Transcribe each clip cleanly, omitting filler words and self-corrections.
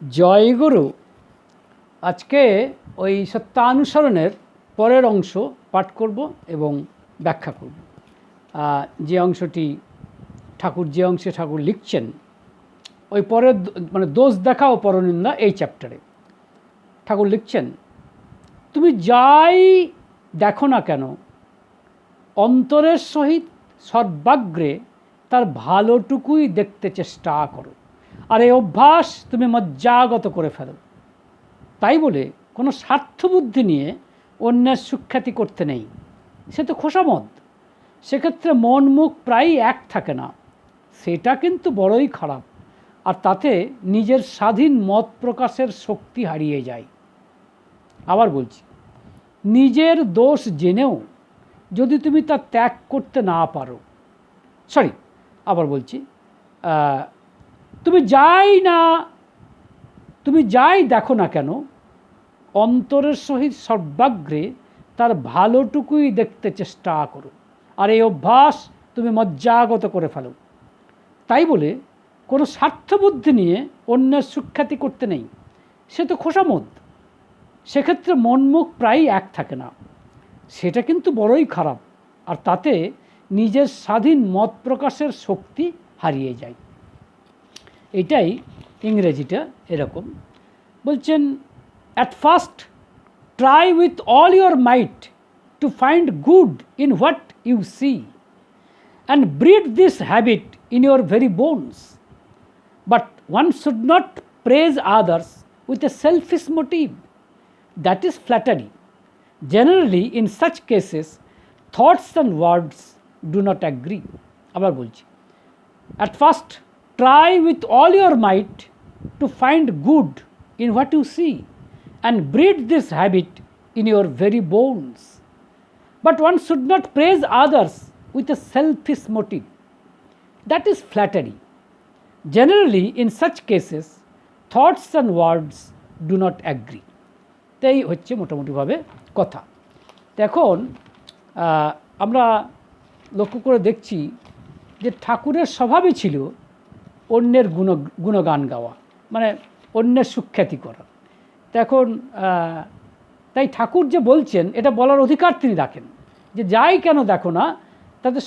জয়গুরু। আজকে ওই সত্যানুসরণের পরের অংশ পাঠ করব এবং ব্যাখ্যা করব। যে অংশটি যে অংশে ঠাকুর লিখছেন ওই পরের মানে দোষ দেখা ও পরনিন্দা এই চ্যাপ্টারে ঠাকুর লিখছেন, তুমি যাই দেখো না কেন অন্তরের সহিত সর্বাগ্রে তার ভালোটুকুই দেখতে চেষ্টা করো, আর এই অভ্যাস তুমি মজ্জাগত করে ফেলো। তাই বলে কোনো স্বার্থবুদ্ধি নিয়ে অন্যের সুখ্যাতি করতে নেই, সে তো খোসামদ। সেক্ষেত্রে মন মুখ প্রায়ই এক থাকে না, সেটা কিন্তু বড়ই খারাপ, আর তাতে নিজের স্বাধীন মত প্রকাশের শক্তি হারিয়ে যায়। আবার বলছি, নিজের দোষ জেনেও যদি তুমি তা ত্যাগ করতে না পারো, আবার বলছি, তুমি যাই দেখো না কেন অন্তরের সহিত সর্বাগ্রে তার ভালোটুকুই দেখতে চেষ্টা করো, আর এই অভ্যাস তুমি মজ্জাগত করে ফেলো। তাই বলে কোনো স্বার্থবুদ্ধি নিয়ে অন্যের সুখ্যাতি করতে নেই, সে তো খোসামদ। সেক্ষেত্রে মন মুখ প্রায়ই এক থাকে না, সেটা কিন্তু বড়ই খারাপ, আর তাতে নিজের স্বাধীন মত প্রকাশের শক্তি হারিয়ে যায়। এটাই ইংরেজিটা এরকম বলছেন, at first try with all your might to find good in what you see and breed this habit in your very bones, but one should not praise others with a selfish motive, that is flattery. Generally, in such cases, thoughts and words do not agree. আবার বলছি, at first try with all your might to find good in what you see and breed this habit in your very bones. But one should not praise others with a selfish motive. That is flattery. Generally, in such cases, thoughts and words do not agree. তাই হচ্ছে মোটামুটিভাবে কথা। এখন আমরা লক্ষ্য করে দেখছি যে ঠাকুরের স্বভাবই ছিল অন্যের গুণগান গাওয়া, মানে অন্যের সুখ্যাতি করা। এখন তাই ঠাকুর যে বলছেন এটা বলার অধিকার তিনি রাখেন, যে যাই কেন দেখো না তাতে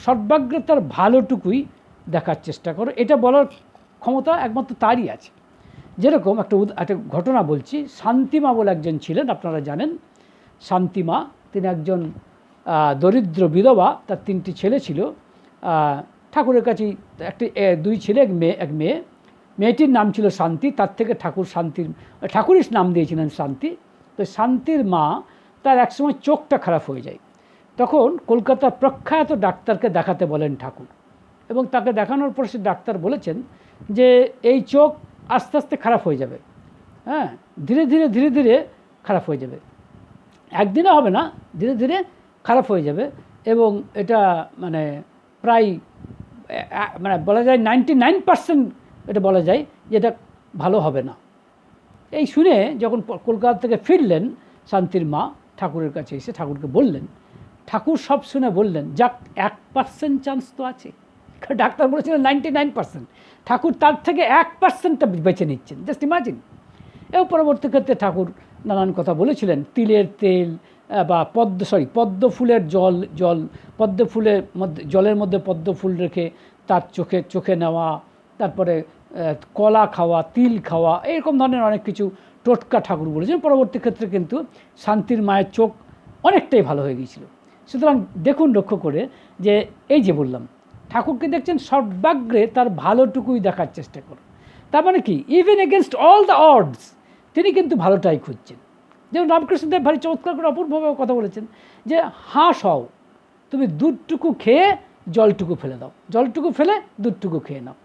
সর্বাগ্রে তার ভালোটুকুই দেখার চেষ্টা করো, এটা বলার ক্ষমতা একমাত্র তারই আছে। যেরকম একটা ঘটনা বলছি, শান্তিমা বলে একজন ছিলেন, আপনারা জানেন শান্তিমা। তিনি একজন দরিদ্র বিধবা, তার 3টি ছেলে ছিল। ঠাকুরের কাছেই দুই ছেলে এক মেয়ে। মেয়েটির নাম ছিল শান্তি, তার থেকে ঠাকুরই নাম দিয়েছিলেন শান্তি। তো শান্তির মা তার একসময় চোখটা খারাপ হয়ে যায়, তখন কলকাতার প্রখ্যাত ডাক্তারকে দেখাতে বলেন ঠাকুর, এবং তাকে দেখানোর পর সে ডাক্তার বলেছেন যে এই চোখ আস্তে আস্তে খারাপ হয়ে যাবে, হ্যাঁ, ধীরে ধীরে খারাপ হয়ে যাবে, একদিনে হবে না, ধীরে ধীরে খারাপ হয়ে যাবে, এবং এটা মানে প্রায় মানে বলা যায় 99% এটা বলা যায় যে এটা ভালো হবে না। এই শুনে যখন কলকাতা থেকে ফিরলেন শান্তির মা, ঠাকুরের কাছে এসে ঠাকুরকে বললেন, ঠাকুর সব শুনে বললেন, যাক 1% চান্স তো আছে। ডাক্তার বলেছিলেন 99%, ঠাকুর তার থেকে 1%টা বেছে নিচ্ছেন, জাস্ট ইমাজিন। এবং পরবর্তী ক্ষেত্রে ঠাকুর নানান কথা বলেছিলেন, তিলের তেল বা পদ্ম ফুলের পদ্ম ফুলের মধ্যে জলের মধ্যে পদ্ম ফুল রেখে তার চোখে নেওয়া, তারপরে কলা খাওয়া, তিল খাওয়া, এরকম ধরনের অনেক কিছু টোটকা ঠাকুর বলেছেন। পরবর্তী ক্ষেত্রে কিন্তু শান্তির মায়ের চোখ অনেকটাই ভালো হয়ে গিয়েছিল। সুতরাং দেখুন, লক্ষ্য করে যে এই যে বললাম, ঠাকুরকে দেখছেন সর্বাগ্রে তার ভালোটুকুই দেখার চেষ্টা করো। তার মানে কি, even against all the ods তিনি কিন্তু ভালোটাই খুঁজছেন। যেমন রামকৃষ্ণদেব ভারী চমৎকার করে অপূর্বভাবে কথা বলেছেন যে হাঁস হও, তুমি দুধটুকু খেয়ে জলটুকু ফেলে দাও, জলটুকু ফেলে দুধটুকু খেয়ে নাও।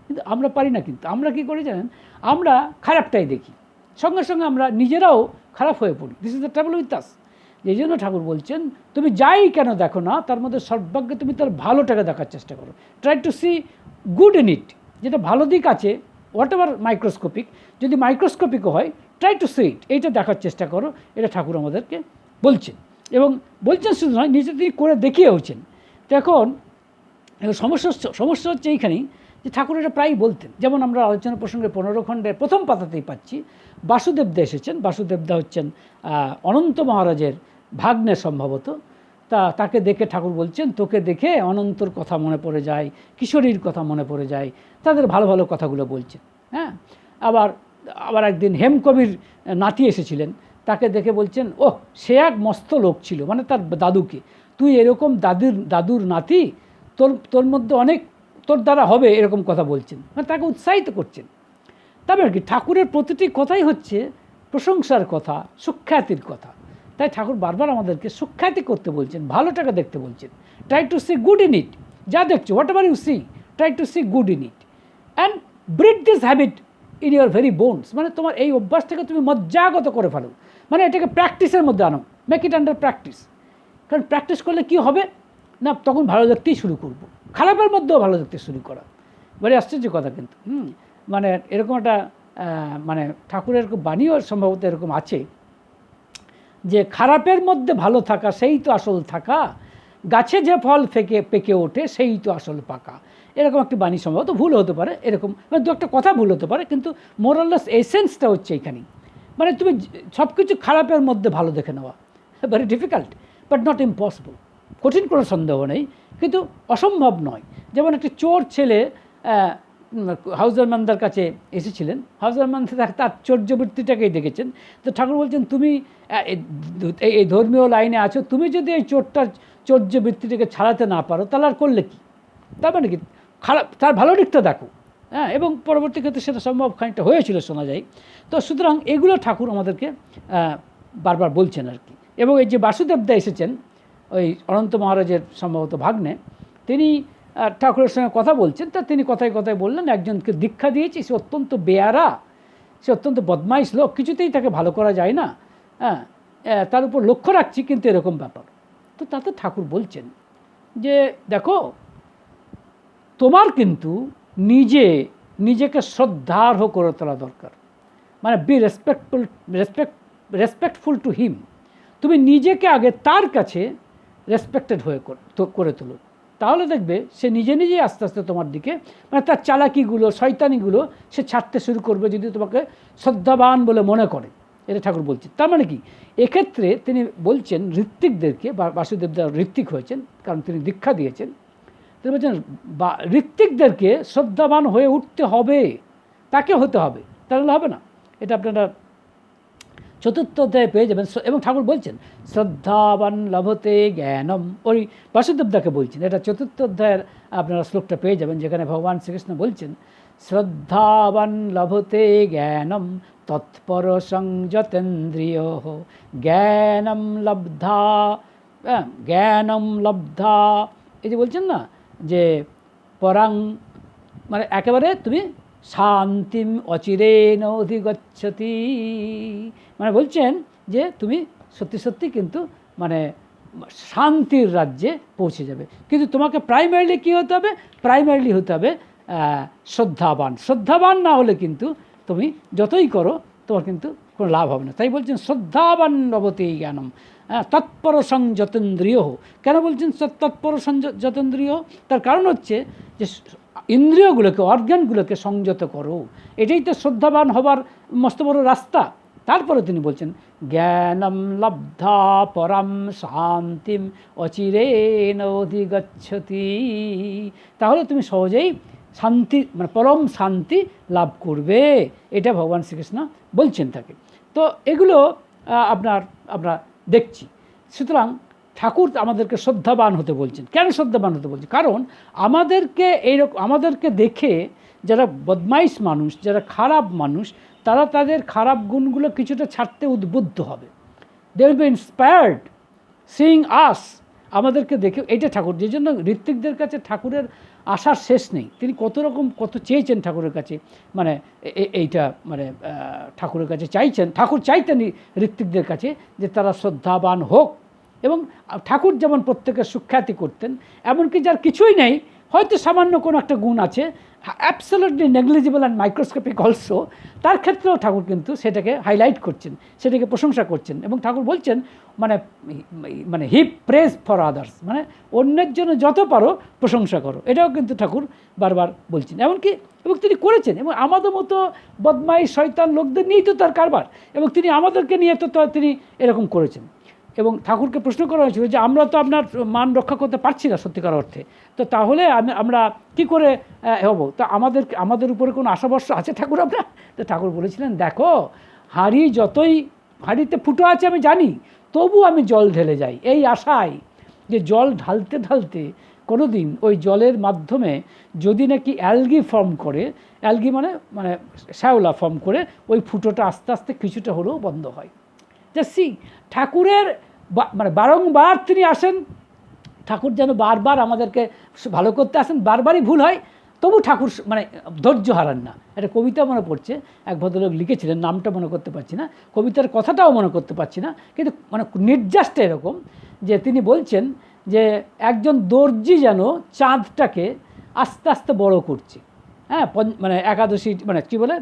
কিন্তু আমরা পারি না। কিন্তু আমরা কী করি জানেন, আমরা খারাপটাই দেখি, সঙ্গে সঙ্গে আমরা নিজেরাও খারাপ হয়ে পড়ি। This is the travel with us. এই জন্য ঠাকুর বলছেন, তুমি যাই কেন দেখো না তার মধ্যে সর্বাগ্রে তুমি তার ভালোটাকে দেখার চেষ্টা করো। Try to see good in it. যেটা ভালো দিক আছে, হোয়াট এভার মাইক্রোস্কোপিক, যদি মাইক্রোস্কোপিকও হয়, ট্রাই টু সি ইট, এইটা দেখার চেষ্টা করো। এটা ঠাকুর আমাদেরকে বলছেন, এবং বলছেন শুধু নয়, নিজে তিনি করে দেখিয়েওছেন। তো এখন সমস্যা হচ্ছে এইখানেই যে ঠাকুর এটা প্রায়ই বলতেন। যেমন আমরা আলোচনা প্রসঙ্গে 15 খণ্ডের প্রথম পাতাতেই পাচ্ছি বাসুদেবদা এসেছেন। বাসুদেবদা হচ্ছেন অনন্ত মহারাজের ভাগ্নে সম্ভবত। তাকে দেখে ঠাকুর বলছেন, তোকে দেখে অনন্তর কথা মনে পড়ে যায়, কিশোরীর কথা মনে পড়ে যায়, তাদের ভালো ভালো কথাগুলো বলছেন। হ্যাঁ, আবার একদিন হেমকবির নাতি এসেছিলেন, তাকে দেখে বলছেন, ওহ সে এক মস্ত লোক ছিল, মানে তার দাদুকে, তুই এরকম দাদুর নাতি, তোর মধ্যে অনেক তোর দ্বারা হবে, এরকম কথা বলছেন, মানে তাকে উৎসাহিত করছেন। তবে আর কি ঠাকুরের প্রতিটি কথাই হচ্ছে প্রশংসার কথা, সুখ্যাতির কথা। তাই ঠাকুর বারবার আমাদেরকে সুখ্যাতি করতে বলছেন, ভালোটাকে দেখতে বলছেন। Try to see good in it, যা দেখছো whatever you see, try to see good in it and breed this habit in your very bones, মানে তোমার এই অভ্যাসটাকে তুমি মজ্জাগত করে ফেলো, মানে এটাকে প্র্যাকটিসের মধ্যে আনো, মেক ইট আন্ডার প্র্যাকটিস। কারণ প্র্যাকটিস করলে কি হবে না, তখন ভালো দেখতেই শুরু করবো, খারাপের মধ্যেও ভালো দেখতে শুরু করা। বড় আশ্চর্য কথা কিন্তু। মানে এরকম একটা মানে ঠাকুরের বাণীও সম্ভবত এরকম আছে যে খারাপের মধ্যে ভালো থাকা সেই তো আসল থাকা, গাছে যে ফল পেকে ওঠে সেই তো আসল পাকা, এরকম একটি বাণী সম্ভবত ভুল হতে পারে, এরকম দু একটা কথা ভুল হতে পারে, কিন্তু মোরাললেস এসেন্সটা হচ্ছে এইখানেই। মানে তুমি সব কিছু খারাপের মধ্যে ভালো দেখে নেওয়া very difficult but not impossible, কঠিন কোনো সন্দেহ নেই, কিন্তু অসম্ভব নয়। যেমন একটি চোর ছেলে হাউজারমানদার কাছে এসেছিলেন, হাউজারমান তার চৌর্যবৃত্তিটাকেই দেখেছেন। তো ঠাকুর বলছেন, তুমি এই ধর্মীয় লাইনে আছো, তুমি যদি এই চৌর্যবৃত্তিটাকে ছাড়াতে না পারো তাহলে আর করলে কি? তার মানে কি, খারাপ তার ভালো দিকটা দেখো। হ্যাঁ, এবং পরবর্তী ক্ষেত্রে সেটা সম্ভব খানিকটা হয়েছিল শোনা যায়। তো সুতরাং এগুলো ঠাকুর আমাদেরকে বারবার বলছেন আর কি। এবং এই যে বাসুদেবদা এসেছেন, ওই অনন্ত মহারাজের সম্ভবত ভাগ্নে, তিনি ঠাকুরের সঙ্গে কথা বলছেন। তা তিনি কথায় কথায় বললেন, একজনকে দীক্ষা দিয়েছি, সে অত্যন্ত বেয়ারা, সে অত্যন্ত বদমাইশ লোক, কিছুতেই তাকে ভালো করা যায় না, হ্যাঁ, তার উপর লক্ষ্য রাখছি, কিন্তু এরকম ব্যাপার। তো তাতে ঠাকুর বলছেন যে দেখো, তোমার কিন্তু নিজেকে শ্রদ্ধার্হ করে তোলা দরকার, মানে বি রেসপেক্টফুল টু হিম। তুমি নিজেকে আগে তার কাছে রেসপেক্টেড হয়ে করে তোলো, তাহলে দেখবে সে নিজে নিজেই আস্তে আস্তে তোমার দিকে, মানে তার চালাকিগুলো, শয়তানিগুলো সে ছাড়তে শুরু করবে, যদি তোমাকে শ্রদ্ধাবান বলে মনে করে। এটা ঠাকুর বলছেন। তার মানে কি, এক্ষেত্রে তিনি বলছেন ঋত্বিকদেরকে, বাসুদেবদা ঋত্বিক হয়েছেন কারণ তিনি দীক্ষা দিয়েছেন, তিনি বলছেন ঋত্বিকদেরকে শ্রদ্ধাবান হয়ে উঠতে হবে, তাকে হতে হবে, তাহলে হবে না। এটা আপনারা চতুর্থ অধ্যায়ে পেয়ে যাবেন। এবং ঠাকুর বলছেন শ্রদ্ধাবান লভতে জ্ঞানম, ওই বাসুদেবদাকে বলছেন। এটা চতুর্থ অধ্যায়ের আপনারা শ্লোকটা পেয়ে যাবেন, যেখানে ভগবান শ্রীকৃষ্ণ বলছেন শ্রদ্ধাবান লভতে জ্ঞানম তৎপর সংযতেন্দ্রিয় জ্ঞানম লব্ধা, এই যে বলছেন না যে পরাং, মানে একেবারে তুমি শান্তিম অচিরেণ অধিগচ্ছতি, মানে বলছেন যে তুমি সত্যি সত্যি কিন্তু মানে শান্তির রাজ্যে পৌঁছে যাবে। কিন্তু তোমাকে প্রাইমারিলি কী হতে হবে? প্রাইমারিলি হতে হবে শ্রদ্ধাবান না হলে কিন্তু তুমি যতই করো তোমার কিন্তু কোনো লাভ হবে না। তাই বলছেন শ্রদ্ধাবান লভতে জ্ঞানম তৎপর সংযতেন্দ্রিয়। কেন বলছেন তৎপর সংযতেন্দ্রিয়? তার কারণ হচ্ছে যে ইন্দ্রিয়গুলোকে, অর্গানগুলোকে সংযত করো, এটাই তো শ্রদ্ধাবান হবার মস্ত বড় রাস্তা। তারপরে তিনি বলছেন জ্ঞানম লব্ধা পরম শান্তিম অচিরেণ অধিগচ্ছতি, তাহলে তুমি সহজেই শান্তি, মানে পরম শান্তি লাভ করবে। এটা ভগবান শ্রীকৃষ্ণ বলছেন তাকে। তো এগুলো আমরা দেখছি। সুতরাং ঠাকুর আমাদেরকে শ্রদ্ধাবান হতে বলছেন। কেন শ্রদ্ধাবান হতে বলছেন? কারণ আমাদেরকে দেখে যারা বদমাইশ মানুষ, যারা খারাপ মানুষ, তারা তাদের খারাপ গুণগুলো কিছুটা ছাড়তে উদ্বুদ্ধ হবে। They will be inspired seeing us, আমাদেরকে দেখে। এইটা ঠাকুর, যে জন্য ঋত্বিকদের কাছে ঠাকুরের আশার শেষ নেই। তিনি কত চেয়েছেন ঠাকুরের কাছে, মানে এইটা মানে ঠাকুরের কাছে চাইছেন, ঠাকুর চাইতেন ঋত্বিকদের কাছে যে তারা শ্রদ্ধাবান হোক। এবং ঠাকুর যেমন প্রত্যেকের সুখ্যাতি করতেন, এমনকি যার কিছুই নেই, হয়তো সামান্য কোনো একটা গুণ আছে, absolutely negligible and microscopic also, তার ক্ষেত্রেও ঠাকুর কিন্তু সেটাকে হাইলাইট করছেন, সেটাকে প্রশংসা করছেন। এবং ঠাকুর বলছেন মানে মানে হি প্রেজ ফর আদার্স, মানে অন্যের জন্য যত পারো প্রশংসা করো, এটাও কিন্তু ঠাকুর বারবার বলছেন। এমনকি এবং তিনি করেছেন, এবং আমাদের মতো বদমাই শয়তান লোকদের নিয়েই তো তার কারবার, এবং তিনি আমাদেরকে নিয়ে তো তিনি এরকম করেছেন। এবং ঠাকুরকে প্রশ্ন করা হয়েছিল যে আমরা তো আপনার মান রক্ষা করতে পারছি না সত্যিকার অর্থে, তো তাহলে আমরা কি করে হব, তো আমাদের উপরে কোনো আশা ভরসা আছে ঠাকুর আপনার? তো ঠাকুর বলেছিলেন, দেখো হাঁড়িতে ফুটো আছে আমি জানি, তবু আমি জল ঢেলে যাই এই আশায় যে জল ঢালতে ঢালতে কোনো দিন ওই জলের মাধ্যমে যদি নাকি অ্যালগি ফর্ম করে, অ্যালগি মানে মানে শ্যাওলা ফর্ম করে, ওই ফুটোটা আস্তে আস্তে কিছুটা হলেও বন্ধ হয়। সি ঠাকুরের মানে বারংবার তিনি আসেন, ঠাকুর যেন বারবার আমাদেরকে ভালো করতে আসেন, বারবারই ভুল হয়, তবু ঠাকুর মানে ধৈর্য হারান না। একটা কবিতা মনে পড়ছে, এক ভদ্রলোক লিখেছিলেন, নামটা মনে করতে পারছি না, কবিতার কথাটাও মনে করতে পারছি না, কিন্তু মানে নির্যাসটা এরকম যে তিনি বলছেন যে একজন দর্জি যেন চাঁদটাকে আস্তে আস্তে বড় করছে, হ্যাঁ, মানে একাদশী মানে কী বলে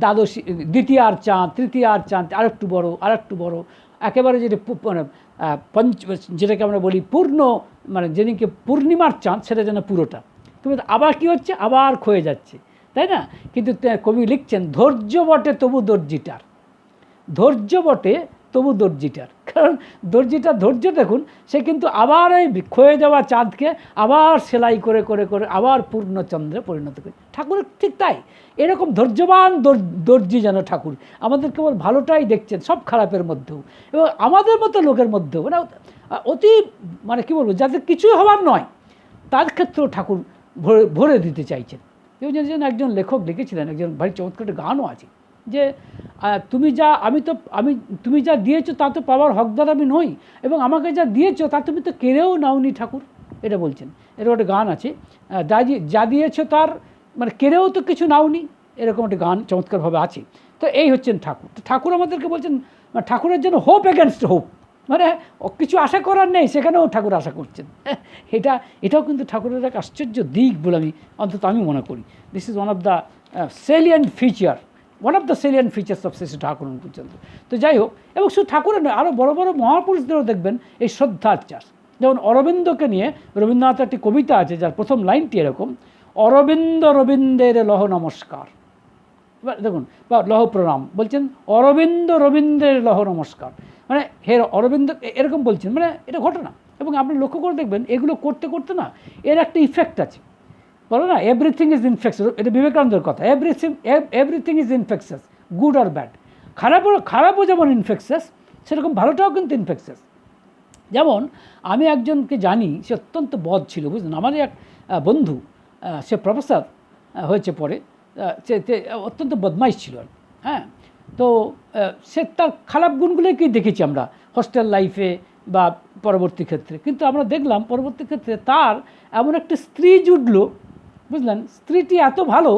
দ্বাদশী, দ্বিতীয়ার চাঁদ, তৃতীয়ার চাঁদ আরেকটু বড়, আরেকটু বড়, একেবারে যেটা মানে যেটাকে আমরা বলি পূর্ণ, মানে যেদিনকে পূর্ণিমার চাঁদ সেটা যেন পুরোটা, তুমি আবার কী হচ্ছে, আবার ক্ষয়ে যাচ্ছে, তাই না? কিন্তু কবি লিখছেন, ধৈর্য বটে তবু দর্জিটার, ধৈর্য বটে তবু দর্জিটার, কারণ দর্জিটার ধৈর্য দেখুন, সে কিন্তু আবার এই ক্ষয়ে যাওয়া চাঁদকে আবার সেলাই করে করে করে আবার পূর্ণচন্দ্রে পরিণত করে। ঠাকুরের ঠিক তাই, এরকম ধৈর্যবান দর্জি যেন ঠাকুর, আমাদের কেবল ভালোটাই দেখছেন সব খারাপের মধ্যেও, এবং আমাদের মতো লোকের মধ্যেও, মানে অতি মানে কী বলবো, যাদের কিছুই হওয়ার নয় তার ক্ষেত্রেও ঠাকুর ভরে দিতে চাইছেন। এবং যেন একজন লেখক লিখেছিলেন, একজন ভারী চমৎকার একটা গানও আছে যে তুমি যা দিয়েছো তা তো পাওয়ার হকদার আমি নই, এবং আমাকে যা দিয়েছো তা তুমি তো কেড়েও নাওনি ঠাকুর, এটা বলছেন। এরকম একটা গান আছে, যা দিয়েছো তার মানে কেড়েও তো কিছু নাওনি, এরকম একটা গান চমৎকারভাবে আছে। তো এই হচ্ছেন ঠাকুর। তো ঠাকুর আমাদেরকে বলছেন, ঠাকুরের জন্য হোপ এগেনস্ট হোপ, মানে কিছু আশা করার নেই সেখানেও ঠাকুর আশা করছেন। এটাও কিন্তু ঠাকুরের এক আশ্চর্য দিক বলে আমি মনে করি। This is one of the salient feature, one of the salient features of Shri Thakur পর্যন্ত। তো যাই হোক, এবং শুধু ঠাকুরের নয়, আরও বড় বড় মহাপুরুষদেরও দেখবেন এই শ্রদ্ধার চাষ। যেমন অরবিন্দকে নিয়ে রবীন্দ্রনাথের একটি কবিতা আছে, যার প্রথম লাইনটি এরকম, অরবিন্দ রবীন্দ্রের লহ নমস্কার, দেখুন, বা লহ প্রণাম বলছেন, অরবিন্দ রবীন্দ্রের লহ নমস্কার, মানে হে অরবিন্দ, এরকম বলছেন, মানে এটা ঘটনা। এবং আপনি লক্ষ্য করে দেখবেন এগুলো করতে করতে না এর একটা ইফেক্ট আছে, বলো না, এভরিথিং ইজ ইনফেকশাস, এটা বিবেকানন্দের কথা, এভরিথিং ইজ ইনফেকশাস, গুড আর ব্যাড, খারাপও যেমন ইনফেকশাস, সেরকম ভালোটাও কিন্তু ইনফেকশাস। যেমন আমি একজনকে জানি, সে অত্যন্ত বদ ছিল, বুঝলেন, আমারই এক বন্ধু, সে প্রফেসর হয়েছে পরে, সে অত্যন্ত বদমাইশ ছিল, হ্যাঁ। তো সে তার খারাপ গুণগুলোকেই দেখেছি আমরা হস্টেল লাইফে বা পরবর্তী ক্ষেত্রে, কিন্তু আমরা দেখলাম পরবর্তী ক্ষেত্রে তার এমন একটা স্ত্রী জুটলো, বুঝলেন, স্ত্রীটি এত ভালো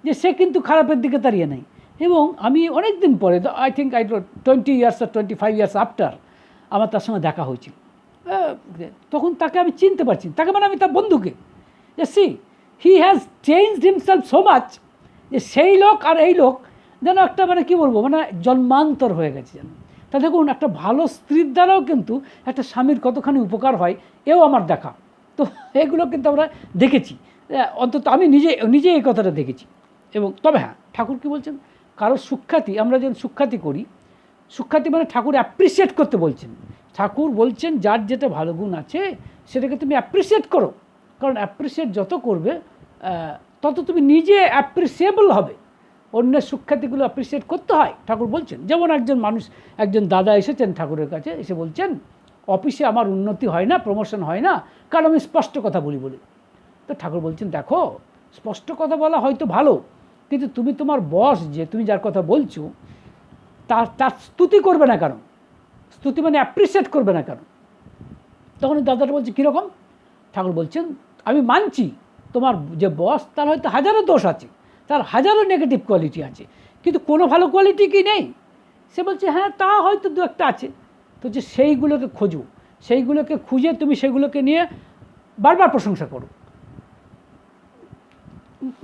যে সে কিন্তু খারাপের দিকে দাঁড়িয়ে নেই। এবং আমি অনেক দিন পরে, আই থিঙ্ক 20 ইয়ার্স আর 25 ইয়ার্স আফটার আমার তার সঙ্গে দেখা হয়েছিল, তখন তাকে আমি চিনতে পারছি, তাকে মানে আমি তার বন্ধুকে, যে he has changed himself so much, যে সেই লোক আর এই লোক যেন একটা মানে কী বলবো, মানে জন্মান্তর হয়ে গেছে যেন। তা দেখুন, একটা ভালো স্ত্রীর দ্বারাও কিন্তু একটা স্বামীর কতখানি উপকার হয়, এও আমার দেখা। তো এগুলো কিন্তু আমরা দেখেছি, অন্তত আমি নিজে এই কথাটা দেখেছি। এবং তবে হ্যাঁ, ঠাকুর কী বলছেন, কারো সুখ্যাতি, আমরা যেন সুখ্যাতি করি, সুখ্যাতি মানে ঠাকুর অ্যাপ্রিসিয়েট করতে বলছেন। ঠাকুর বলছেন যার যেটা ভালো গুণ আছে সেটাকে তুমি অ্যাপ্রিসিয়েট করো, কারণ অ্যাপ্রিসিয়েট যত করবে তত তুমি নিজে অ্যাপ্রিসিয়েবল হবে। অন্যের সুখ্যাতিগুলো অ্যাপ্রিসিয়েট করতে হয়, ঠাকুর বলছেন। যেমন একজন দাদা এসেছেন ঠাকুরের কাছে, এসে বলছেন, অফিসে আমার উন্নতি হয় না, প্রমোশন হয় না, কারণ আমি স্পষ্ট কথা বলি। তো ঠাকুর বলছেন, দেখো, স্পষ্ট কথা বলা হয়তো ভালো, কিন্তু তুমি তোমার বস, যে তুমি যার কথা বলছো, তার স্তুতি করবে না কেন? স্তুতি মানে অ্যাপ্রিসিয়েট করবে না কেন? তখন দাদাটা বলছে, কীরকম? ঠাকুর বলছেন, আমি মানছি তোমার যে বস, তার হয়তো হাজারো দোষ আছে, তার হাজারো নেগেটিভ কোয়ালিটি আছে, কিন্তু কোনো ভালো কোয়ালিটি কি নেই? সে বলছে, হ্যাঁ, তা হয়তো দু একটা আছে। তো যে সেইগুলোকে খোঁজো, সেইগুলোকে খুঁজে তুমি সেগুলোকে নিয়ে বারবার প্রশংসা করো।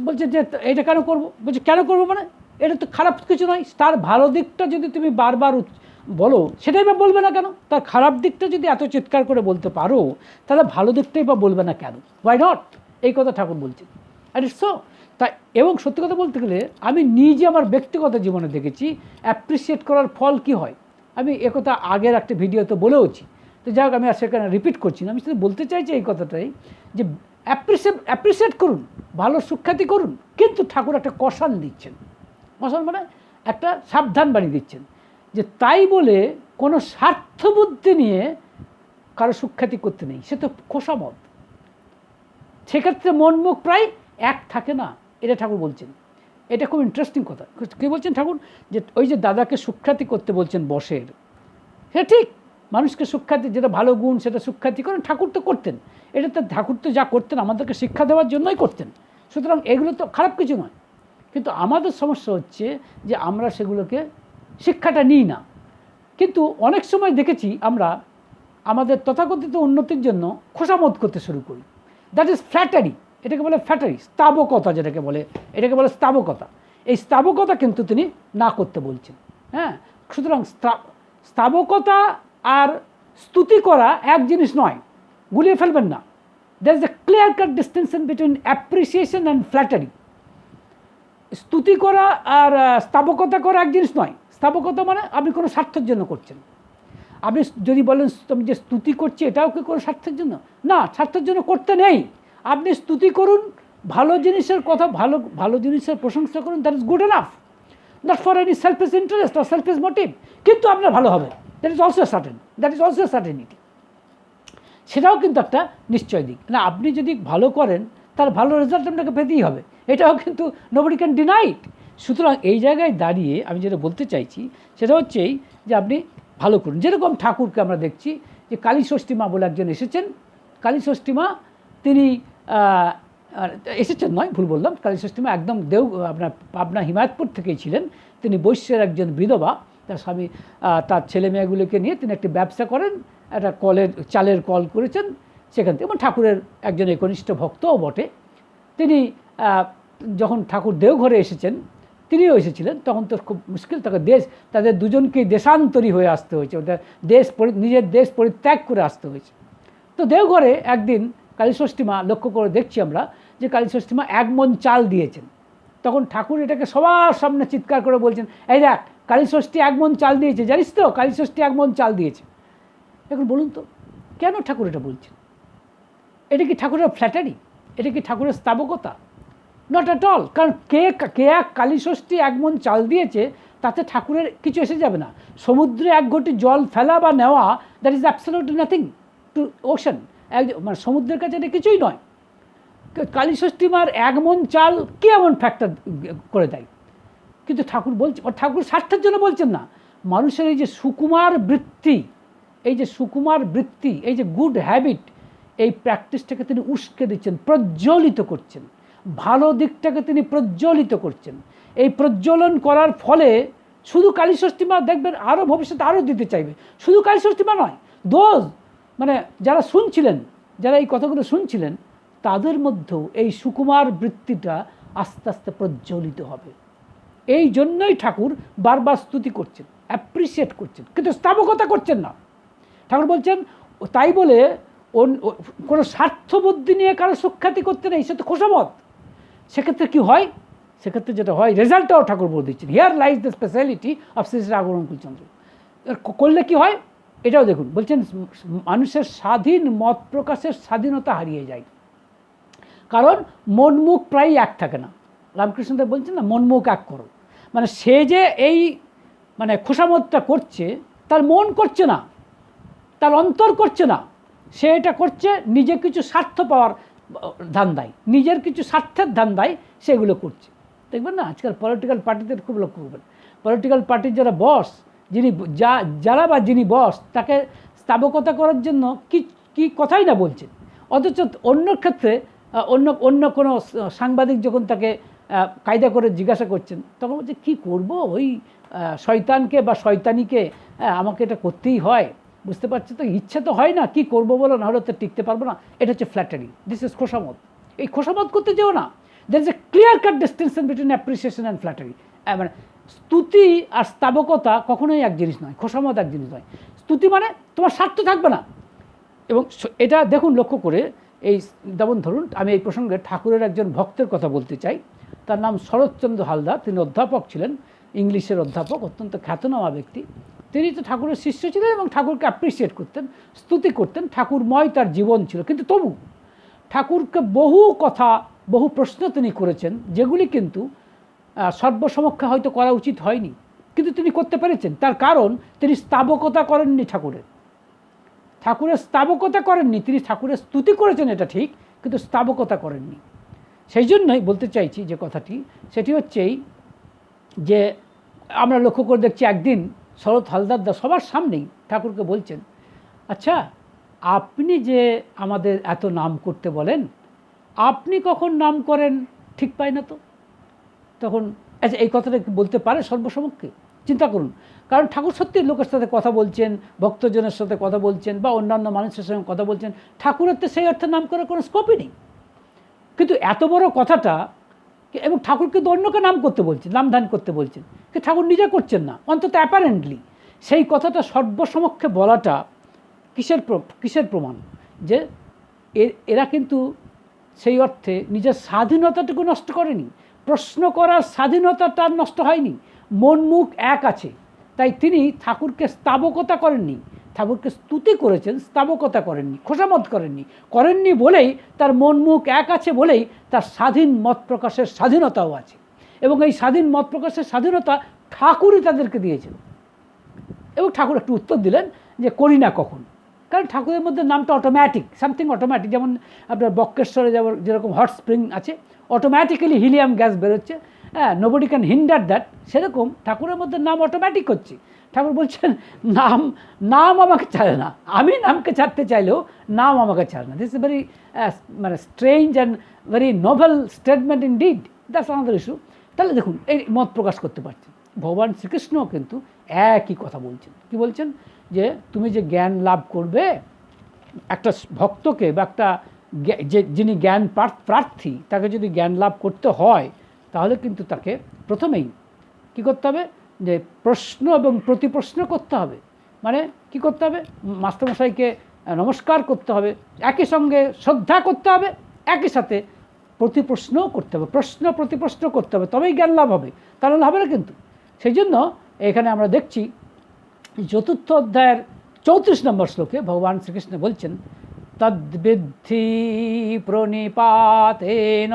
বলছে যে এটা কেন করবো, বলছে কেন করবো মানে এটা তো খারাপ কিছু নয়। তার ভালো দিকটা যদি তুমি বারবার বলো, সেটাই বা বলবে না কেন? তার খারাপ দিকটা যদি এত চিৎকার করে বলতে পারো, তাহলে ভালো দিকটাই বা বলবে না কেন? Why not? এই কথা ঠাকুর বলছেন। আর ইটস সো। তাই এবং সত্যি কথা বলতে গেলে আমি নিজে আমার ব্যক্তিগত জীবনে দেখেছি অ্যাপ্রিসিয়েট করার ফল কি হয়। আমি একথা আগের একটা ভিডিওতে বলেওছি, তো যাই হোক আমি আর সেখানে রিপিট করছি না। আমি শুধু বলতে চাইছি এই কথাটাই যে অ্যাপ্রিসিয়েট করুন, ভালো সুখ্যাতি করুন, কিন্তু ঠাকুর একটা কষান দিচ্ছেন। কষান মানে একটা সাবধান বাণী দিচ্ছেন যে তাই বলে কোনো স্বার্থবুদ্ধি নিয়ে কারো সুখ্যাতি করতে নেই, সে তো খোসামত। সেক্ষেত্রে মন মুখ প্রায় এক থাকে না, এটা ঠাকুর বলছেন। এটা খুব ইন্টারেস্টিং কথা। কী বলছেন ঠাকুর? যে ওই যে দাদাকে সুখ্যাতি করতে বলছেন বসের, হ্যাঁ ঠিক, মানুষকে সুখ্যাতি, যেটা ভালো গুণ সেটা সুখ্যাতি করেন, ঠাকুর তো করতেন। এটা তো ঠাকুর তো যা করতেন আমাদেরকে শিক্ষা দেওয়ার জন্যই করতেন, সুতরাং এগুলো তো খারাপ কিছু নয়। কিন্তু আমাদের সমস্যা হচ্ছে যে আমরা সেগুলোকে শিক্ষাটা নিই না। কিন্তু অনেক সময় দেখেছি আমরা আমাদের তথাকথিত উন্নতির জন্য খোসামত করতে শুরু করি। That is flattery. এটাকে বলে ফ্ল্যাটারি, স্তাবকতা যেটাকে বলে, এটাকে বলে স্তাবকতা। এই স্তাবকতা কিন্তু তিনি না করতে বলছেন। হ্যাঁ, সুতরাং স্তাবকতা আর স্তুতি করা এক জিনিস নয়, গুলিয়ে ফেলবেন না। There is a clear cut distinction between appreciation and flattery. স্তুতি করা আর স্তাবকতা করা এক জিনিস নয়। স্তাবকতা মানে আপনি কোনো স্বার্থের জন্য করছেন। আপনি যদি বলেন আমি যে স্তুতি করছি এটাও কি কোনো স্বার্থের জন্য? না, স্বার্থের জন্য করতে নেই। আপনি স্তুতি করুন, ভালো জিনিসের কথা, ভালো ভালো জিনিসের প্রশংসা করুন, that is good enough, not for any selfish interest or selfish motive. কিন্তু আপনার ভালো হবে, that is also certain, that is also certainty. সেটাও কিন্তু একটা নিশ্চয় দিক না। আপনি যদি ভালো করেন তার ভালো রেজাল্ট আপনাকে পেতেই হবে, এটাও কিন্তু নোবডি ক্যান ডিনাই ইট। সুতরাং এই জায়গায় দাঁড়িয়ে আমি যেটা বলতে চাইছি সেটা হচ্ছে এই যে আপনি ভালো করুন। যেরকম ঠাকুরকে আমরা দেখছি যে কালীষষ্ঠী মা বলে একজন এসেছেন। কালীষষ্ঠী মা তিনি এসেছেন নয়, ভুল বললাম, কালীষষ্ঠী মা একদম আপনার পাবনা হিমায়তপুর থেকেই ছিলেন। তিনি বৈশ্যের একজন বিধবা, তার স্বামী তার ছেলে মেয়েগুলোকে নিয়ে তিনি একটি ব্যবসা করেন, একটা চালের কল করেছেন সেখান থেকে। এবং ঠাকুরের একজন একনিষ্ঠ ভক্তও বটে। তিনি যখন ঠাকুর দেওঘরে এসেছেন, তিনিও এসেছিলেন, তখন তো খুব মুশকিল, তাদের দুজনকেই দেশান্তরী হয়ে আসতে হয়েছে, ওটা নিজের দেশ পরিত্যাগ করে আসতে হয়েছে। তো দেওঘরে একদিন কালীষষ্ঠী মা লক্ষ্য করে দেখছি আমরা যে কালীষষ্ঠী মা 1 মণ চাল দিয়েছেন। তখন ঠাকুর এটাকে সবার সামনে চিৎকার করে বলছেন, এই দেখ কালীষষ্ঠী 1 মণ চাল দিয়েছে, জানিস তো কালীষষ্ঠী 1 মণ চাল দিয়েছে। এখন বলুন তো কেন ঠাকুর এটা বলছেন? এটা কি ঠাকুরের ফ্ল্যাটারি? এটা কি ঠাকুরের স্তাবকতা? Not at all. কারণ কে এক কালীষষ্ঠী 1 মণ চাল দিয়েছে তাতে ঠাকুরের কিছু এসে যাবে না। সমুদ্রে 1 ঘটি জল ফেলা বা নেওয়া, that is absolutely nothing to ocean. মানে সমুদ্রের কাছে এটা কিছুই নয়। কালীষষ্ঠী মার 1 মণ চাল কে এমন ফ্যাক্টর করে দেয়? কিন্তু ঠাকুর বলছে, ঠাকুর স্বার্থের জন্য বলছেন না, মানুষের এই যে সুকুমার বৃত্তি, এই যে সুকুমার বৃত্তি, এই যে গুড হ্যাবিট, এই প্র্যাকটিসটাকে তিনি উস্কে দিচ্ছেন, প্রজ্বলিত করছেন, ভালো দিকটাকে তিনি প্রজ্বলিত করছেন। এই প্রজ্বলন করার ফলে শুধু কালীষষ্ঠী মা দেখবেন আরও ভবিষ্যতে আরও দিতে চাইবে। শুধু কালীষষ্ঠী মা নয়, মানে যারা শুনছিলেন, যারা এই কথাগুলো শুনছিলেন, তাদের মধ্যেও এই সুকুমার বৃত্তিটা আস্তে আস্তে প্রজ্বলিত হবে। এই জন্যই ঠাকুর বারবার স্তুতি করছেন, অ্যাপ্রিসিয়েট করছেন, কিন্তু স্তাবকতা করছেন না। ঠাকুর বলছেন তাই বলে কোনো স্বার্থবুদ্ধি নিয়ে কারো সুখ্যাতি করতে নেই, সে তো খোসামত। সেক্ষেত্রে কী হয়? সেক্ষেত্রে যেটা হয়, রেজাল্টটাও ঠাকুর বলে দিচ্ছেন। Here lies the speciality of Shri Shri Anukulchandra. করলে কি হয় এটাও দেখুন। বলছেন মানুষের স্বাধীন মত প্রকাশের স্বাধীনতা হারিয়ে যায়, কারণ মন মুখ প্রায় এক থাকে না। রামকৃষ্ণদেব বলছেন না, মন মুখ এক করো। মানে সে যে এই মানে খোসামতটা করছে, তার মন করছে না, তার অন্তর করছে না, সে এটা করছে নিজে কিছু স্বার্থ পাওয়ার ধান্দায়, নিজের কিছু স্বার্থের ধান্দায় সেগুলো করছে। দেখবেন না আজকাল পলিটিক্যাল পার্টিদের খুব লক্ষ্য করবেন, পলিটিক্যাল পার্টির যারা বস, যিনি বস, তাকে স্তাবকতা করার জন্য কি কথাই না বলছেন। অথচ অন্য ক্ষেত্রে অন্য কোনো সাংবাদিক যখন তাকে কায়দা করে জিজ্ঞাসা করছেন, তখন বলছে কী করবো, ওই শয়তানকে বা শয়তানিকে আমাকে এটা করতেই হয়, বুঝতে পারছি তো, ইচ্ছে তো হয় না, কি করবো বলো, নাহলে তো টিকতে পারবো না। এটা হচ্ছে ফ্ল্যাটারি, দিস ইজ খোসামত। এই খোসামত করতে যেও না। There is a clear cut distinction between appreciation and flattery. মানে স্তুতি আর স্তাবকতা কখনোই এক জিনিস নয়, খোসামত এক জিনিস নয়। স্তুতি মানে তোমার স্বার্থ থাকবে না। এবং এটা দেখুন লক্ষ্য করে, এই যেমন ধরুন আমি এই প্রসঙ্গে ঠাকুরের একজন ভক্তের কথা বলতে চাই। তার নাম শরৎচন্দ্র হালদার, তিনি অধ্যাপক ছিলেন, ইংলিশের অধ্যাপক, অত্যন্ত খ্যাতনামা ব্যক্তি। তিনি তো ঠাকুরের শিষ্য ছিলেন এবং ঠাকুরকে অ্যাপ্রিসিয়েট করতেন, স্তুতি করতেন, ঠাকুরময় তার জীবন ছিল। কিন্তু তবু ঠাকুরকে বহু কথা, বহু প্রশ্ন তিনি করেছেন, যেগুলি কিন্তু সর্বসমক্ষে হয়তো করা উচিত হয়নি, কিন্তু তিনি করতে পেরেছেন। তার কারণ তিনি স্তাবকতা করেননি, ঠাকুরের স্তাবকতা করেননি, তিনি ঠাকুরের স্তুতি করেছেন, এটা ঠিক, কিন্তু স্তাবকতা করেননি। সেই জন্যই বলতে চাইছি যে কথাটি, সেটি হচ্ছে এই যে আমরা লক্ষ্য করে দেখছি একদিন শরৎ হালদারদা সবার সামনেই ঠাকুরকে বলছেন, আচ্ছা আপনি যে আমাদের এত নাম করতে বলেন, আপনি কখন নাম করেন ঠিক পাই না তো। তখন আচ্ছা এই কথাটা বলতে পারে সর্বসমক্ষে? চিন্তা করুন। কারণ ঠাকুর সত্যি লোকের সাথে কথা বলছেন, ভক্তজনের সাথে কথা বলছেন, বা অন্যান্য মানুষের সঙ্গে কথা বলছেন, ঠাকুরের তো সেই অর্থে নাম করার কোনো স্কোপই নেই। কিন্তু এত বড় কথাটা, এবং ঠাকুর কিন্তু অন্যকে নাম করতে বলছেন, নামধান করতে বলছেন, কিন্তু ঠাকুর নিজে করছেন না, অন্তত অ্যাপারেন্টলি। সেই কথাটা সর্বসমক্ষে বলাটা কিসের প্রমাণ? যে এরা কিন্তু সেই অর্থে নিজের স্বাধীনতাটুকু নষ্ট করেনি, প্রশ্ন করার স্বাধীনতাটা নষ্ট হয়নি, মন মুখ এক আছে। তাই তিনি ঠাকুরকে স্তাবকতা করেননি, ঠাকুরকে স্তুতি করেছেন, স্তাবকতা করেননি, খোসামত করেননি বলেই তার মন মুখ এক আছে, বলেই তার স্বাধীন মত প্রকাশের স্বাধীনতাও আছে। এবং এই স্বাধীন মত প্রকাশের স্বাধীনতা ঠাকুরই তাদেরকে দিয়েছেন। এবং ঠাকুর একটু উত্তর দিলেন যে করি না কখন, কারণ ঠাকুরের মধ্যে নামটা অটোমেটিক, সামথিং অটোমেটিক। যেমন আপনার বক্রেশ্বরে যেরকম হট স্প্রিং আছে, অটোমেটিক্যালি হিলিয়াম গ্যাস বেরোচ্ছে, হ্যাঁ, নোবডি ক্যান হিন্ডার দ্যাট। সেরকম ঠাকুরের মধ্যে নাম অটোমেটিক হচ্ছে। ঠাকুর বলছেন নাম আমাকে ছাড়ে না, আমি নামকে ছাড়তে চাইলেও নাম আমাকে ছাড়ে না। দিস ইজ ভেরি মানে strange and very Nobel statement in deed. That's another issue. তাহলে দেখুন এই মত প্রকাশ করতে পারছেন। ভগবান শ্রীকৃষ্ণও কিন্তু একই কথা বলছেন। কি বলছেন? যে তুমি যে জ্ঞান লাভ করবে, একটা ভক্তকে বা একটা যিনি জ্ঞান প্রার্থী, তাকে যদি জ্ঞান লাভ করতে হয়, তাহলে কিন্তু তাকে প্রথমেই কি করতে হবে? যে প্রশ্ন এবং প্রতিপ্রশ্ন করতে হবে। মানে কি করতে হবে? মাস্টারমশাইকে নমস্কার করতে হবে, একই সঙ্গে শ্রদ্ধা করতে হবে, একই সাথে প্রতিপ্রশ্নও করতে হবে, প্রশ্ন প্রতিপ্রশ্ন করতে হবে, তবেই জ্ঞান লাভ হবে, তাহলে হবে না কিন্তু। সেই জন্য এখানে আমরা দেখছি চতুর্থ অধ্যায়ের 34 নম্বর শ্লোকে ভগবান শ্রীকৃষ্ণ বলছেন, তদ্বিদ্ধি প্রণিপাতেন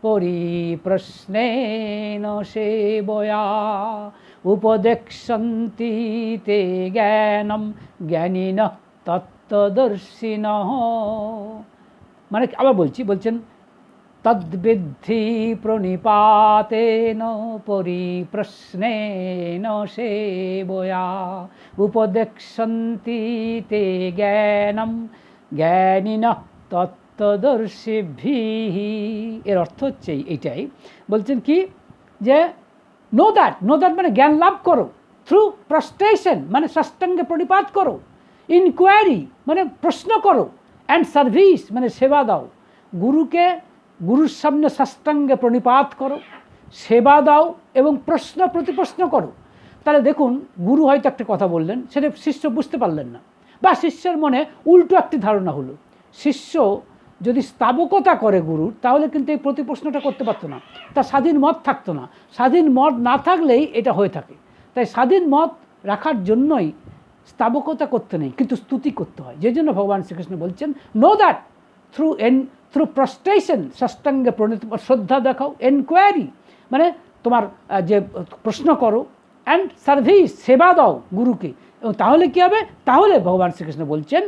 পরিপ্রশ্নেন সেবয়া উপদেক্ষন্তি তে জ্ঞানম জ্ঞানিনঃ তত্ত্বদর্শিনঃ। মানে আবার বলছেন তদ্বিদ্ধি প্রণিপাতেন পরিপ্রশ্নেন সেবয়া উপদেক্ষন্তি তে জ্ঞানম জ্ঞানিনঃ তত্ত্বদর্শিভিঃ। এর অর্থ হচ্ছে এইটাই। বলছেন কি? যে নো দ্যাট মানে জ্ঞান লাভ করো, থ্রু প্রস্ট্রেশন মানে সাষ্টাঙ্গে প্রণিপাত করো, ইনকোয়ারি মানে প্রশ্ন করো, অ্যান্ড সার্ভিস মানে সেবা দাও। গুরুর সামনে সাষ্টাঙ্গে প্রণিপাত করো, সেবা দাও এবং প্রশ্ন প্রতিপ্রশ্ন করো। তাহলে দেখুন, গুরু হয়তো একটা কথা বললেন, সেটা শিষ্য বুঝতে পারলেন না, বা শিষ্যের মনে উল্টো একটি ধারণা হলো। শিষ্য যদি স্তাবকতা করে গুরুর, তাহলে কিন্তু এই প্রতিপ্রশ্নটা করতে পারতো না, তার স্বাধীন মত থাকতো না। স্বাধীন মত না থাকলেই এটা হয়ে থাকে। তাই স্বাধীন মত রাখার জন্যই স্তাবকতা করতে নেই, কিন্তু স্তুতি করতে হয়। যে জন্য ভগবান শ্রীকৃষ্ণ বলছেন, নো দ্যাট থ্রু প্রস্ট্রেশন, সাষ্টাঙ্গে প্রণিত শ্রদ্ধা দেখাও, এনকোয়ারি মানে তোমার যে প্রশ্ন করো, অ্যান্ড সার্ভিস সেবা দাও গুরুকে। এবং তাহলে কী হবে? তাহলে ভগবান শ্রীকৃষ্ণ বলছেন,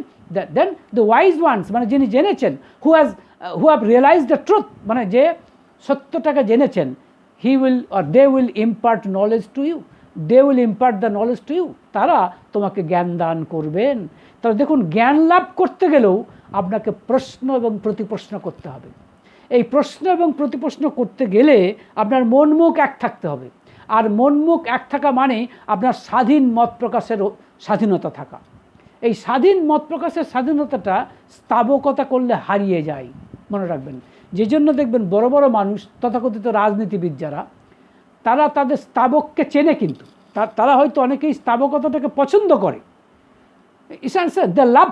দেন দ্য ওয়াইজ ওয়ান্স মানে যিনি জেনেছেন, who have realise the truth মানে যে সত্যটাকে জেনেছেন, he will or they will impart knowledge to you, they will impart the knowledge to you. তারা তোমাকে জ্ঞান দান করবেন। তাহলে দেখুন, জ্ঞান লাভ করতে গেলেও আপনাকে প্রশ্ন এবং প্রতিপ্রশ্ন করতে হবে। এই প্রশ্ন এবং প্রতিপ্রশ্ন করতে গেলে আপনার মন মুখ এক থাকতে হবে। আর মন মুখ এক থাকা মানে আপনার স্বাধীন মত প্রকাশের স্বাধীনতা থাকা। এই স্বাধীন মত প্রকাশের স্বাধীনতাটা স্তাবকতা করলে হারিয়ে যায়। মনে রাখবেন, যে জন্য দেখবেন বড় বড় মানুষ তথাকথিত রাজনীতিবিদ যারা, তারা তাদের স্তাবককে চেনে, কিন্তু তারা হয়তো অনেকেই স্তাবকতাটাকে পছন্দ করে। The love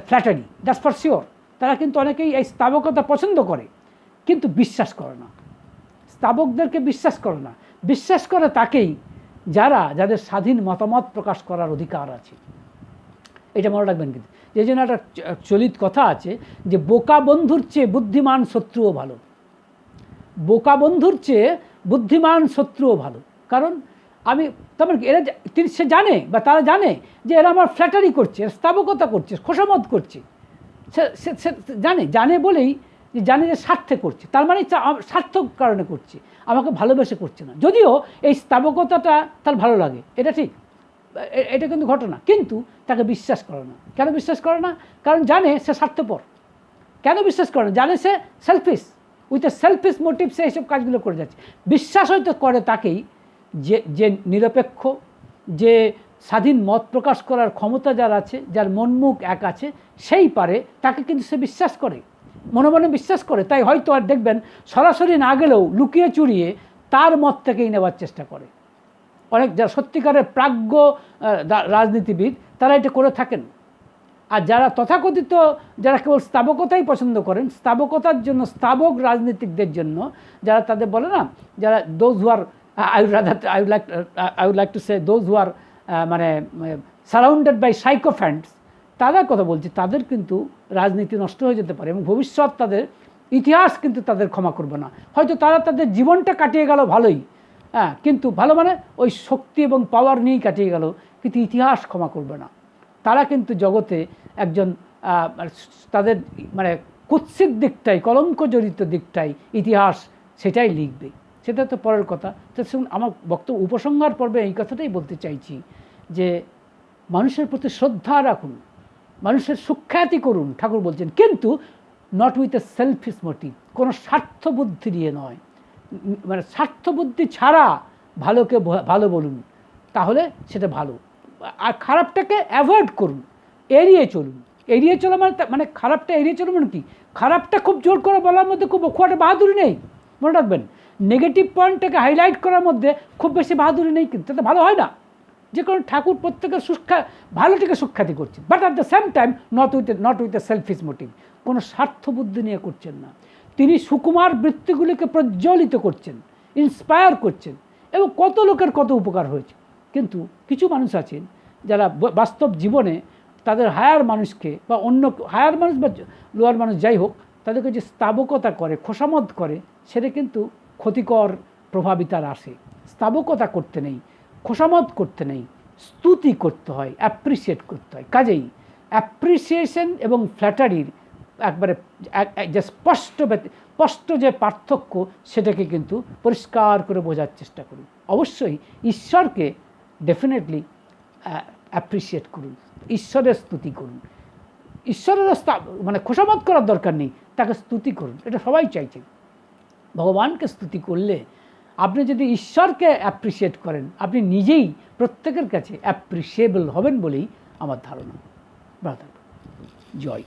flattery, that's for sure. তারা কিন্তু অনেকেই এই স্তাবকতা পছন্দ করে, কিন্তু বিশ্বাস করে না, স্তাবকদেরকে বিশ্বাস করে না। বিশ্বাস করে তাকেই যাদের স্বাধীন মতামত প্রকাশ করার অধিকার আছে। এটা মনে রাখবেন। কিন্তু যে জন্য একটা চলিত কথা আছে যে বোকা বন্ধুর চেয়ে বুদ্ধিমান শত্রুও ভালো। বোকা বন্ধুর চেয়ে বুদ্ধিমান শত্রুও ভালো। কারণ তারপর সে জানে বা তারা জানে যে এরা আমার ফ্ল্যাটারি করছে, স্তাবকতা করছে, খোসামত করছে। সে জানে বলেই জানে যে স্বার্থে করছে, তার মানে স্বার্থ কারণে করছে, আমাকে ভালোবেসে করছে না। যদিও এই স্তাবকতাটা তার ভালো লাগে, এটা ঠিক, এটা কিন্তু ঘটনা, কিন্তু তাকে বিশ্বাস করে না। কেন বিশ্বাস করে না? কারণ জানে সে স্বার্থপর। কেন বিশ্বাস করে না? জানে সে selfish, with a selfish motive সে এইসব কাজগুলো করে যাচ্ছে। বিশ্বাস হয়তো করে তাকেই যে নিরপেক্ষ, যে স্বাধীন মত প্রকাশ করার ক্ষমতা যার আছে, যার মনমুখ এক আছে, সেই পারে, তাকে কিন্তু সে বিশ্বাস করে, মনে মনে বিশ্বাস করে। তাই হয়তো আর দেখবেন সরাসরি না গেলেও লুকিয়ে চুরিয়ে তার মত থেকেই নেওয়ার চেষ্টা করে। অনেক যারা সত্যিকারের প্রাজ্ঞ রাজনীতিবিদ তারা এটা করে থাকেন। আর যারা তথাকথিত যারা কেবল স্তাবকতাই পছন্দ করেন, স্তাবকতার জন্য, স্তাবক রাজনীতিকদের জন্য, যারা তাদের বলে না, যারা those who are I would like to say those who are মানে সারাউন্ডেড বাই সাইকোফ্যান্টস, তাদের কথা বলছি, তাদের কিন্তু রাজনীতি নষ্ট হয়ে যেতে পারে এবং ভবিষ্যৎ তাদের ইতিহাস কিন্তু তাদের ক্ষমা করবে না। হয়তো তারা তাদের জীবনটা কাটিয়ে গেল ভালোই, হ্যাঁ, কিন্তু ভালো মানে ওই শক্তি এবং পাওয়ার নিয়েই কাটিয়ে গেল, কিন্তু ইতিহাস ক্ষমা করবে না। তারা কিন্তু জগতে একজন তাদের মানে কুৎসিত দিকটাই, কলঙ্কজড়িত দিকটাই ইতিহাস সেটাই লিখবে। সেটা তো পরের কথা। তো আমার বক্তব্য উপসংহার পর্বে এই কথাটাই বলতে চাইছি যে মানুষের প্রতি শ্রদ্ধা রাখুন, মানুষের সুখ্যাতি করুন, ঠাকুর বলছেন, কিন্তু not with a selfish motive, কোনো স্বার্থবুদ্ধি নিয়ে নয়। মানে স্বার্থবুদ্ধি ছাড়া ভালোকে ভালো বলুন, তাহলে সেটা ভালো। আর খারাপটাকে অ্যাভয়েড করুন, এড়িয়ে চলুন। এড়িয়ে চলা মানে খারাপটা এড়িয়ে চলুন মানে কি? খারাপটা খুব জোর করে বলার মধ্যে খুব একটা বাহাদুরি নেই, মনে রাখবেন। নেগেটিভ পয়েন্টটাকে হাইলাইট করার মধ্যে খুব বেশি বাহাদুরি নেই, কিন্তু তাতে ভালো হয় না। যে কারণ ঠাকুর প্রত্যেকের ভালোটিকে সুখ্যাতি করছেন, but at the same time not with a selfish motive, কোনো স্বার্থবুদ্ধি নিয়ে করছেন না। তিনি সুকুমার বৃত্তিগুলিকে প্রজ্বলিত করছেন, ইন্সপায়ার করছেন, এবং কত লোকের কত উপকার হয়েছে। কিন্তু কিছু মানুষ আছেন যারা বাস্তব জীবনে তাদের হায়ার মানুষকে বা অন্য হায়ার মানুষ বা লোয়ার মানুষ যাই হোক, তাদেরকে যে স্তাবকতা করে, খোসামত করে, সেটা কিন্তু ক্ষতিকর প্রভাবিতার আসে। স্তাবকতা করতে নেই, খোসামত করতে নেই, স্তুতি করতে হয়, অ্যাপ্রিসিয়েট করতে হয়। কাজেই অ্যাপ্রিসিয়েশন এবং ফ্ল্যাটারির একবারে যে স্পষ্ট যে পার্থক্য, সেটাকে কিন্তু পরিষ্কার করে বোঝার চেষ্টা করুন। অবশ্যই ঈশ্বরকে ডেফিনেটলি অ্যাপ্রিসিয়েট করুন, ঈশ্বরের স্তুতি করুন। ঈশ্বরের মানে খোসামত করার দরকার নেই, তাকে স্তুতি করুন, এটা সবাই চাইছেন। ভগবানকে স্তুতি করলে আপনি যদি ঈশ্বরকে অ্যাপ্রিসিয়েট করেন, আপনি নিজেই প্রত্যেকের কাছে অ্যাপ্রিসিয়েবল হবেন বলেই আমার ধারণা। জয়।